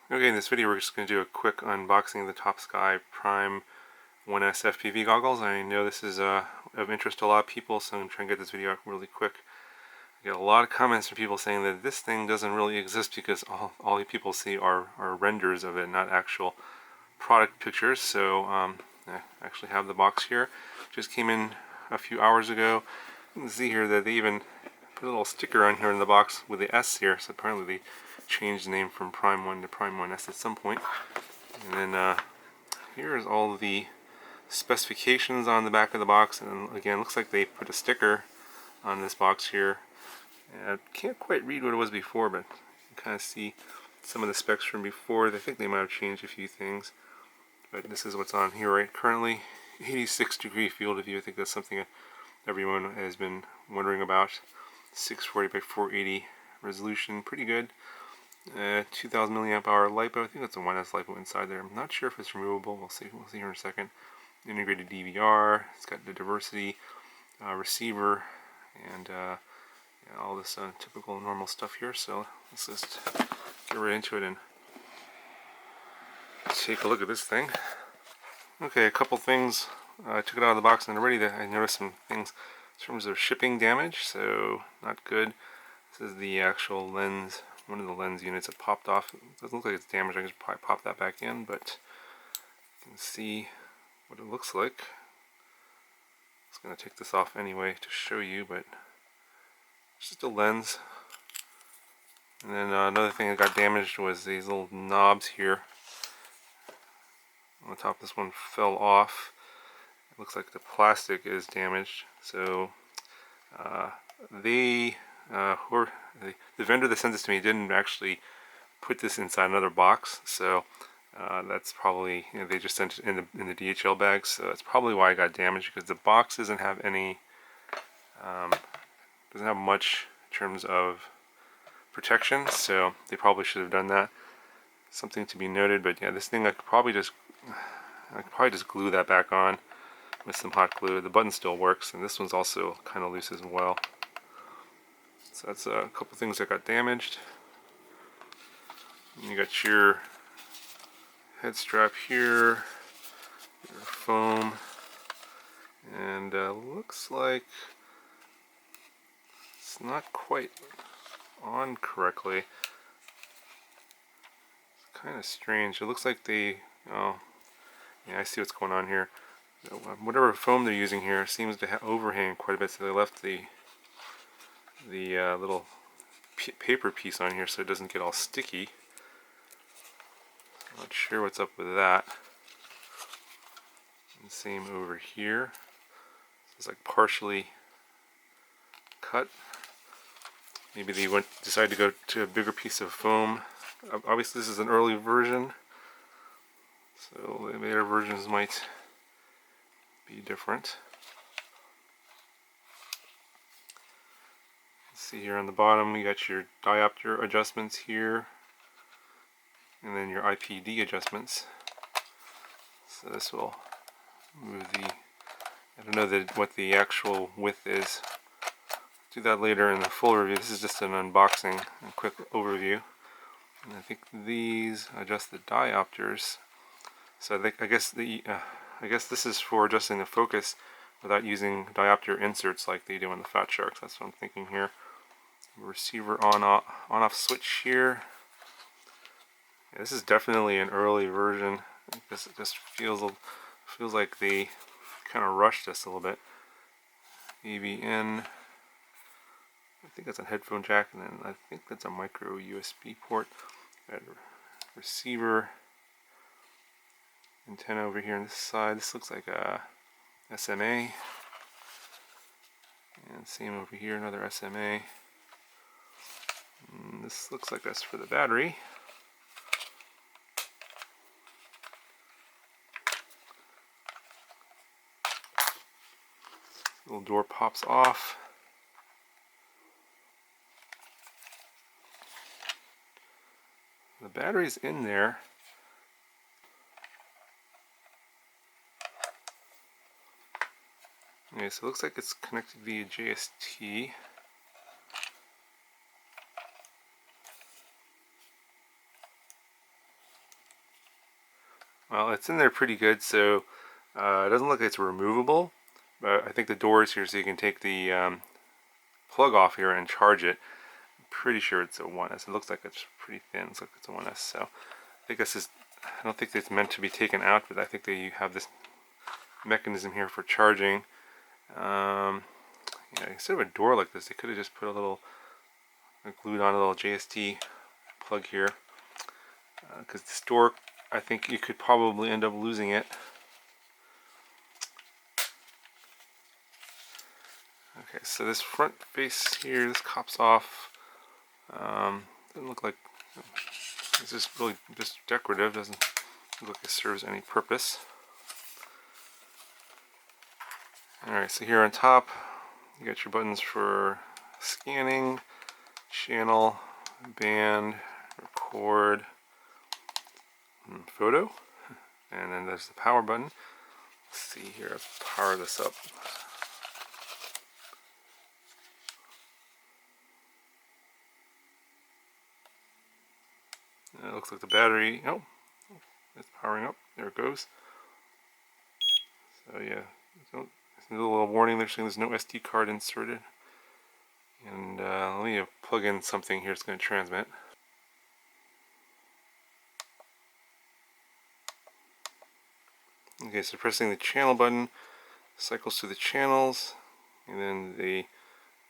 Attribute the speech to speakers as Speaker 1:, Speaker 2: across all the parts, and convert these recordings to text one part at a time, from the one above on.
Speaker 1: Okay, in this video we're just going to do a quick unboxing of the TOPSKY Prime 1S FPV goggles. I know this is of interest to a lot of people, so I'm going to try and get this video out really quick. I get a lot of comments from people saying that this thing doesn't really exist because all you people see are renders of it, not actual product pictures. So I actually have the box here. Just came in a few hours ago. You can see here that they even put a little sticker on here in the box with the S here, so apparently they changed the name from Prime 1 to Prime 1S at some point. And then here's all the specifications on the back of the box, and again, looks like they put a sticker on this box here. And I can't quite read what it was before, but you can kind of see some of the specs from before. I think they might have changed a few things, but this is what's on here right currently. 86-degree field of view. I think that's something that everyone has been wondering about. 640 by 480 resolution, pretty good. 2000 milliamp hour LiPo. I think that's a 1S LiPo inside there. I'm not sure if it's removable. We'll see here in a second. Integrated DVR. It's got the diversity receiver and all this typical normal stuff here. So let's just get right into it and take a look at this thing. Okay, a couple things. I took it out of the box and already I noticed some things in terms of shipping damage, so not good. This is the actual lens, one of the lens units that popped off. It doesn't look like it's damaged. I can probably pop that back in, but you can see what it looks like. I was going to take this off anyway to show you, but it's just a lens. And then another thing that got damaged was these little knobs here on the top. This one fell off. It looks like the plastic is damaged, so the vendor that sent this to me didn't actually put this inside another box, so that's probably, they just sent it in the DHL bags, so that's probably why it got damaged, because the box doesn't have any doesn't have much in terms of protection, so they probably should have done that. Something to be noted. But yeah, this thing I could probably just glue that back on with some hot glue. The button still works, and this one's also kind of loose as well. So that's a couple things that got damaged. And you got your head strap here, your foam, and looks like it's not quite on correctly. It's kind of strange. It looks like they, oh, yeah, I see what's going on here. Whatever foam they're using here seems to overhang quite a bit, so they left the little paper piece on here so it doesn't get all sticky. Not sure what's up with that. And same over here. It's like partially cut. Maybe they decided to go to a bigger piece of foam. Obviously this is an early version, so the later versions might be different. See here on the bottom, you got your diopter adjustments here, and then your IPD adjustments. So this will move the, I don't know what the actual width is. Do that later in the full review. This is just an unboxing, a quick overview. And I think these adjust the diopters. So I guess this is for adjusting the focus without using diopter inserts like they do on the Fat Sharks. That's what I'm thinking here. Receiver on-off switch here. Yeah, this is definitely an early version. It just feels like they kind of rushed this a little bit. AV-in. I think that's a headphone jack, and then I think that's a micro USB port. Got a receiver antenna over here on this side. This looks like a SMA. And same over here, another SMA. And this looks like that's for the battery. Little door pops off. The battery's in there. Okay, so it looks like it's connected via JST. Well, it's in there pretty good, so it doesn't look like it's removable, but I think the door is here so you can take the plug off here and charge it. I'm pretty sure it's a 1S. It looks like it's pretty thin. It looks like it's a 1S, so I think this is, I don't think it's meant to be taken out, but I think they have this mechanism here for charging. Yeah, instead of a door like this, they could have just put a little, glued on a little JST plug here, because this door, I think you could probably end up losing it. Okay, so this front face here, this cops off. Doesn't look like, it's just really just decorative, doesn't look like it serves any purpose. Alright, so here on top, you got your buttons for scanning, channel, band, record, and photo. And then there's the power button. Let's see here, let's power this up. It looks like the battery, oh, it's powering up. There it goes. So yeah, there's a little warning there saying there's no SD card inserted. And let me plug in something here that's going to transmit. Okay, so pressing the channel button cycles through the channels, and then the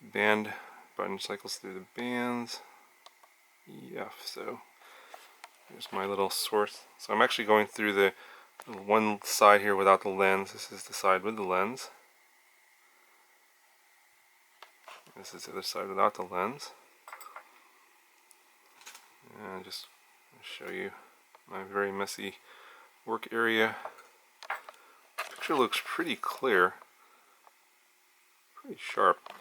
Speaker 1: band button cycles through the bands. Yeah, so here's my little source. So I'm actually going through the one side here without the lens. This is the side with the lens. This is the other side without the lens. And just show you my very messy work area. The picture looks pretty clear, pretty sharp.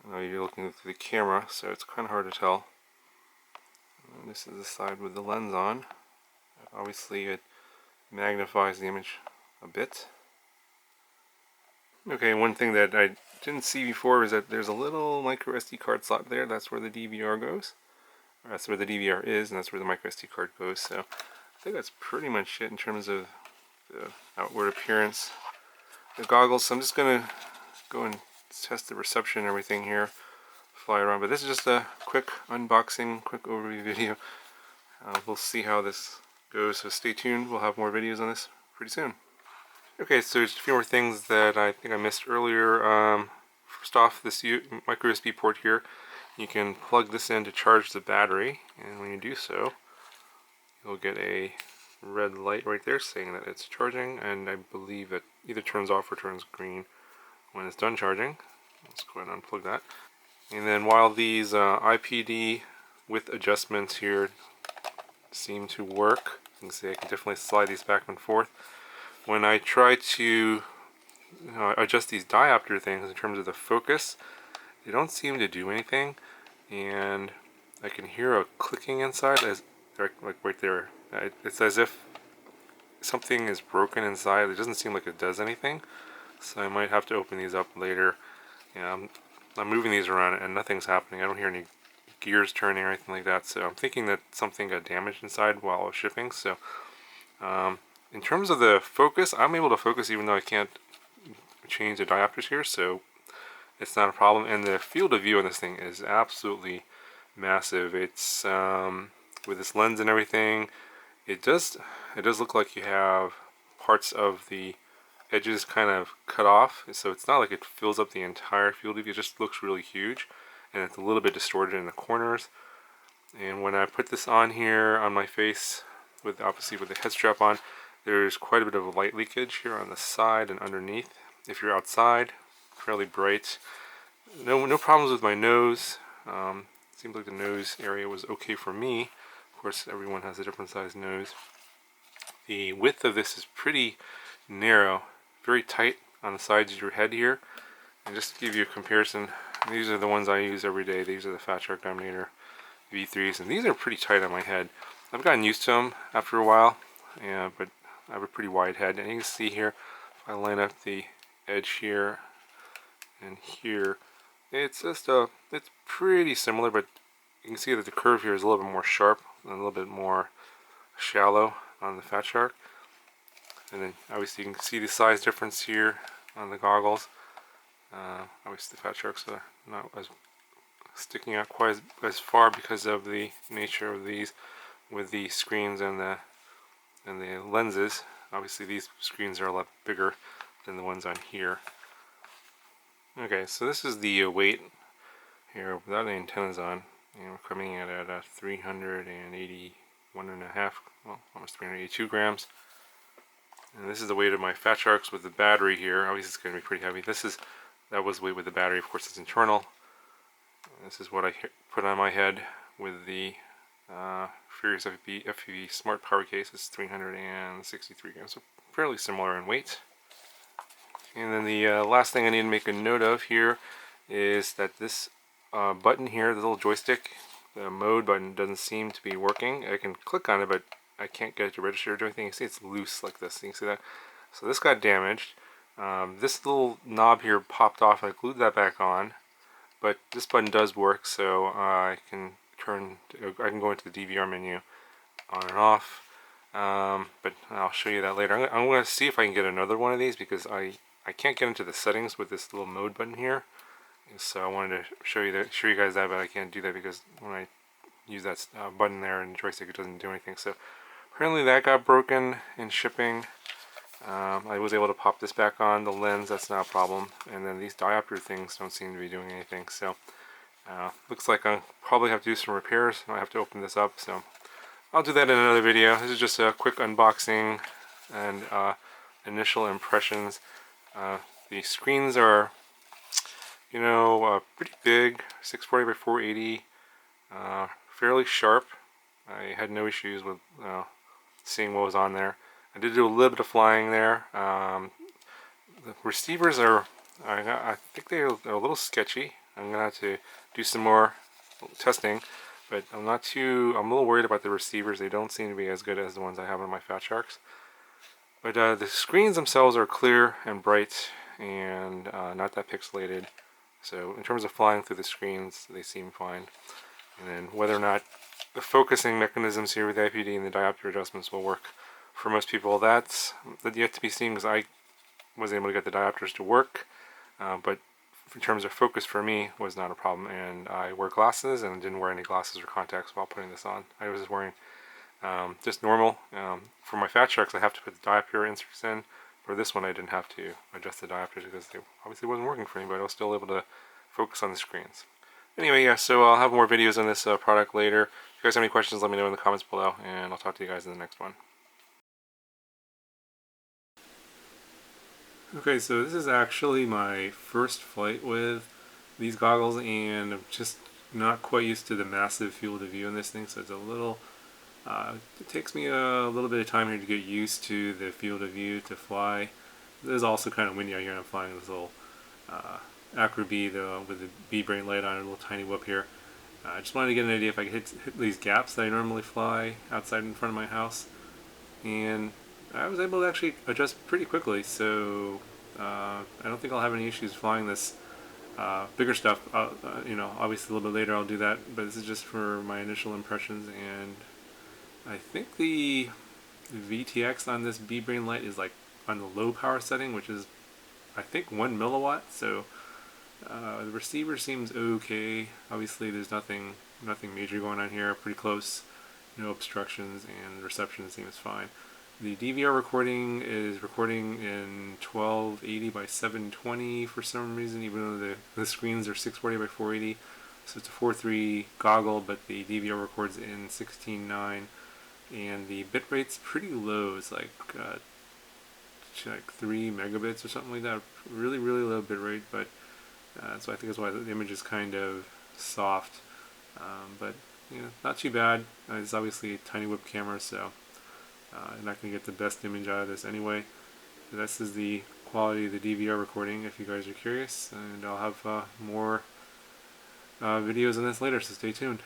Speaker 1: I know you're looking through the camera, so it's kind of hard to tell. And this is the side with the lens on. Obviously it magnifies the image a bit. Okay, one thing that I didn't see before is that there's a little micro SD card slot there. That's where the DVR goes. Or that's where the DVR is, and that's where the micro SD card goes. So I think that's pretty much it in terms of the outward appearance. The goggles, so I'm just going to go and test the reception and everything here, fly around. But this is just a quick unboxing, quick overview video. We'll see how this goes, so stay tuned. We'll have more videos on this pretty soon. Okay, so there's a few more things that I think I missed earlier. First off, this micro USB port here, you can plug this in to charge the battery, and when you do so, you'll get a red light right there saying that it's charging, and I believe it either turns off or turns green when it's done charging. Let's go ahead and unplug that. And then while these IPD width adjustments here seem to work, you can see I can definitely slide these back and forth. When I try to adjust these diopter things in terms of the focus, they don't seem to do anything, and I can hear a clicking inside, as like right there. It's as if something is broken inside. It doesn't seem like it does anything, so I might have to open these up later. I'm moving these around and nothing's happening. I don't hear any gears turning or anything like that, so I'm thinking that something got damaged inside while I was shipping. So in terms of the focus, I'm able to focus even though I can't change the diopters here, so it's not a problem. And the field of view on this thing is absolutely massive. It's with this lens and everything, it does look like you have parts of the edges kind of cut off, so it's not like it fills up the entire field of view. It just looks really huge, and it's a little bit distorted in the corners. And when I put this on here on my face, obviously with the head strap on, there's quite a bit of light leakage here on the side and underneath. If you're outside, fairly bright. No problems with my nose. Seems like the nose area was okay for me. Of course, everyone has a different size nose. The width of this is pretty narrow, very tight on the sides of your head here. And just to give you a comparison, these are the ones I use every day. These are the Fat Shark Dominator V3s, and these are pretty tight on my head. I've gotten used to them after a while, but I have a pretty wide head. And you can see here, if I line up the edge here and here, it's pretty similar, but you can see that the curve here is a little bit more sharp and a little bit more shallow. on the Fat Shark. And then obviously you can see the size difference here on the goggles. Obviously the Fat Sharks are not as sticking out quite as far because of the nature of these with the screens and the lenses. Obviously these screens are a lot bigger than the ones on here. Okay, so this is the weight here without any antennas on. We're coming in at 381.5, well, almost 382 grams. And this is the weight of my Fat Sharks with the battery here. Obviously it's going to be pretty heavy. That was the weight with the battery. Of course it's internal. This is what I put on my head with the Furious FPV Smart Power Case. It's 363 grams, so fairly similar in weight. And then the last thing I need to make a note of here is that this button here, the little joystick, the mode button, doesn't seem to be working. I can click on it, but I can't get it to register or do anything. You see it's loose like this. You can see that. So this got damaged. This little knob here popped off. I glued that back on, but this button does work, so I can go into the DVR menu on and off. But I'll show you that later. I'm going to see if I can get another one of these because I can't get into the settings with this little mode button here. So I wanted to show you guys that, but I can't do that because when I use that button there and joystick, it doesn't do anything. So apparently that got broken in shipping. I was able to pop this back on, the lens, that's not a problem. And then these diopter things don't seem to be doing anything. So looks like I'll probably have to do some repairs. I have to open this up, so I'll do that in another video. This is just a quick unboxing and initial impressions. The screens are, pretty big, 640 by 480, fairly sharp. I had no issues with seeing what was on there. I did do a little bit of flying there. The receivers are, I think they're a little sketchy. I'm gonna have to do some more testing, but I'm a little worried about the receivers. They don't seem to be as good as the ones I have on my Fat Sharks. But the screens themselves are clear and bright and not that pixelated. So in terms of flying through the screens, they seem fine. And then whether or not the focusing mechanisms here with the IPD and the diopter adjustments will work for most people, that's yet to be seen, because I was able to get the diopters to work, but in terms of focus for me was not a problem. And I wear glasses and didn't wear any glasses or contacts while putting this on. I was just wearing just normal. For my Fat Sharks I have to put the diopter inserts in. For this one I didn't have to adjust the diopters because they obviously wasn't working for me, but I was still able to focus on the screens. Anyway, yeah, so I'll have more videos on this product later. If you guys have any questions, let me know in the comments below, and I'll talk to you guys in the next one. Okay, so this is actually my first flight with these goggles, and I'm just not quite used to the massive field of view in this thing, so it's a little, it takes me a little bit of time here to get used to the field of view to fly. It is also kind of windy out here, and I'm flying this little Acro B with the B-brain light on, a little tiny whoop here. I just wanted to get an idea if I could hit these gaps that I normally fly outside in front of my house, and I was able to actually adjust pretty quickly, so I don't think I'll have any issues flying this bigger stuff. Obviously a little bit later I'll do that, but this is just for my initial impressions. And I think the VTX on this B-brain light is like on the low power setting, which is I think 1 milliwatt, so the receiver seems okay. Obviously there's nothing major going on here, pretty close, no obstructions, and the reception seems fine. The DVR recording is recording in 1280 by 720 for some reason, even though the screens are 640 by 480. So it's a 4.3 goggle, but the DVR records in 16.9, and the bit rate's pretty low. It's like 3 megabits or something like that. Really, really low bit rate, but so I think that's why the image is kind of soft. But not too bad. It's obviously a tiny whip camera, so I'm not going to get the best image out of this anyway. This is the quality of the DVR recording, if you guys are curious, and I'll have more videos on this later, so stay tuned.